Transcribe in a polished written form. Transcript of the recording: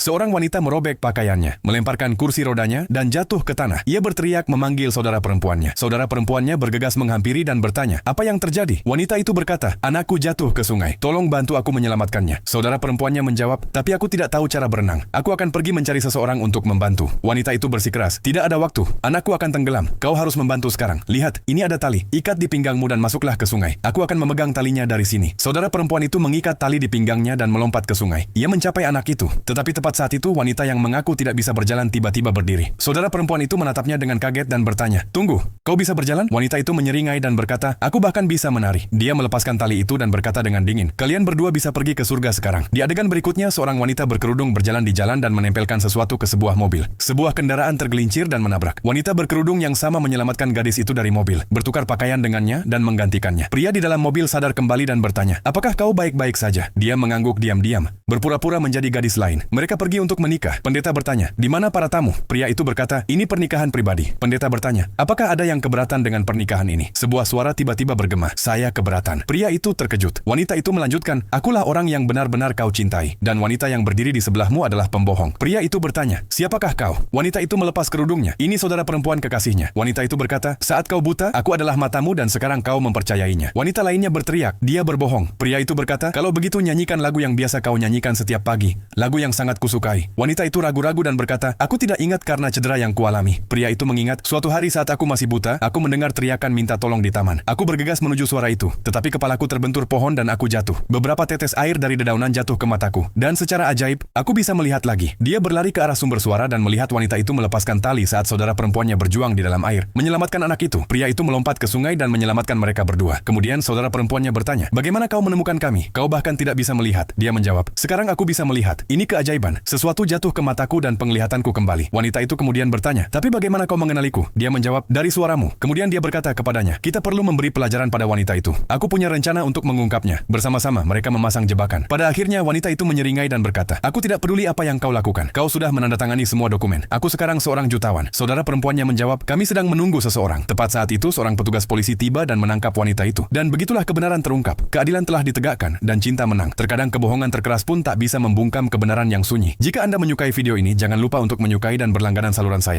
Seorang wanita merobek pakaiannya, melemparkan kursi rodanya, dan jatuh ke tanah. Ia berteriak memanggil saudara perempuannya. Saudara perempuannya bergegas menghampiri dan bertanya, "Apa yang terjadi?" Wanita itu berkata, "Anakku jatuh ke sungai. Tolong bantu aku menyelamatkannya." Saudara perempuannya menjawab, "Tapi aku tidak tahu cara berenang. Aku akan pergi mencari seseorang untuk membantu." Wanita itu bersikeras, "Tidak ada waktu. Anakku akan tenggelam. Kau harus membantu sekarang. Lihat, ini ada tali. Ikat di pinggangmu dan masuklah ke sungai. Aku akan memegang talinya dari sini." Saudara perempuan itu mengikat tali di pinggangnya dan melompat ke sungai. Ia mencapai anak itu, tetapi tepat saat itu wanita yang mengaku tidak bisa berjalan tiba-tiba berdiri. Saudara perempuan itu menatapnya dengan kaget dan bertanya, "Tunggu, kau bisa berjalan?" Wanita itu menyeringai dan berkata, "Aku bahkan bisa menari." Dia melepaskan tali itu dan berkata dengan dingin, "Kalian berdua bisa pergi ke surga sekarang." Di adegan berikutnya, seorang wanita berkerudung berjalan di jalan dan menempelkan sesuatu ke sebuah mobil. Sebuah kendaraan tergelincir dan menabrak. Wanita berkerudung yang sama menyelamatkan gadis itu dari mobil, bertukar pakaian dengannya dan menggantikannya. Pria di dalam mobil sadar kembali dan bertanya, "Apakah kau baik-baik saja?" Dia mengangguk diam-diam, berpura-pura menjadi gadis lain. Mereka pergi untuk menikah. Pendeta bertanya, "Di mana para tamu?" Pria itu berkata, "Ini pernikahan pribadi." Pendeta bertanya, "Apakah ada yang keberatan dengan pernikahan ini?" Sebuah suara tiba-tiba bergema, "Saya keberatan." Pria itu terkejut. Wanita itu melanjutkan, "Akulah orang yang benar-benar kau cintai, dan wanita yang berdiri di sebelahmu adalah pembohong." Pria itu bertanya, "Siapakah kau?" Wanita itu melepas kerudungnya. "Ini saudara perempuan kekasihnya." Wanita itu berkata, "Saat kau buta, aku adalah matamu dan sekarang kau mempercayainya." Wanita lainnya berteriak, "Dia berbohong." Pria itu berkata, "Kalau begitu nyanyikan lagu yang biasa kau nyanyikan setiap pagi, lagu yang sangat kusukai." Wanita itu ragu-ragu dan berkata, "Aku tidak ingat karena cedera yang kualami." Pria itu mengingat, "Suatu hari saat aku masih buta, aku mendengar teriakan minta tolong di taman. Aku bergegas menuju suara itu, tetapi kepalaku terbentur pohon dan aku jatuh. Beberapa tetes air dari dedaunan jatuh ke mataku, dan secara ajaib, aku bisa melihat lagi." Dia berlari ke arah sumber suara dan melihat wanita itu melepaskan tali saat saudara perempuannya berjuang di dalam air, menyelamatkan anak itu. Pria itu melompat ke sungai dan menyelamatkan mereka berdua. Kemudian saudara perempuannya bertanya, "Bagaimana kau menemukan kami? Kau bahkan tidak bisa melihat." Dia menjawab, "Sekarang aku bisa melihat. Ini keajaiban. Sesuatu jatuh ke mataku dan penglihatanku kembali." Wanita itu kemudian bertanya, "Tapi bagaimana kau mengenaliku?" Dia menjawab, "Dari suaramu." Kemudian dia berkata kepadanya, "Kita perlu memberi pelajaran pada wanita itu. Aku punya rencana untuk mengungkapnya." Bersama-sama mereka memasang jebakan. Pada akhirnya wanita itu menyeringai dan berkata, "Aku tidak peduli apa yang kau lakukan. Kau sudah menandatangani semua dokumen. Aku sekarang seorang jutawan." Saudara perempuannya menjawab, "Kami sedang menunggu seseorang." Tepat saat itu seorang petugas polisi tiba dan menangkap wanita itu. Dan begitulah kebenaran terungkap. Keadilan telah ditegakkan dan cinta menang. Terkadang kebohongan terkeras pun tak bisa membungkam kebenaran yang sunyi. Jika Anda menyukai video ini, jangan lupa untuk menyukai dan berlangganan saluran saya.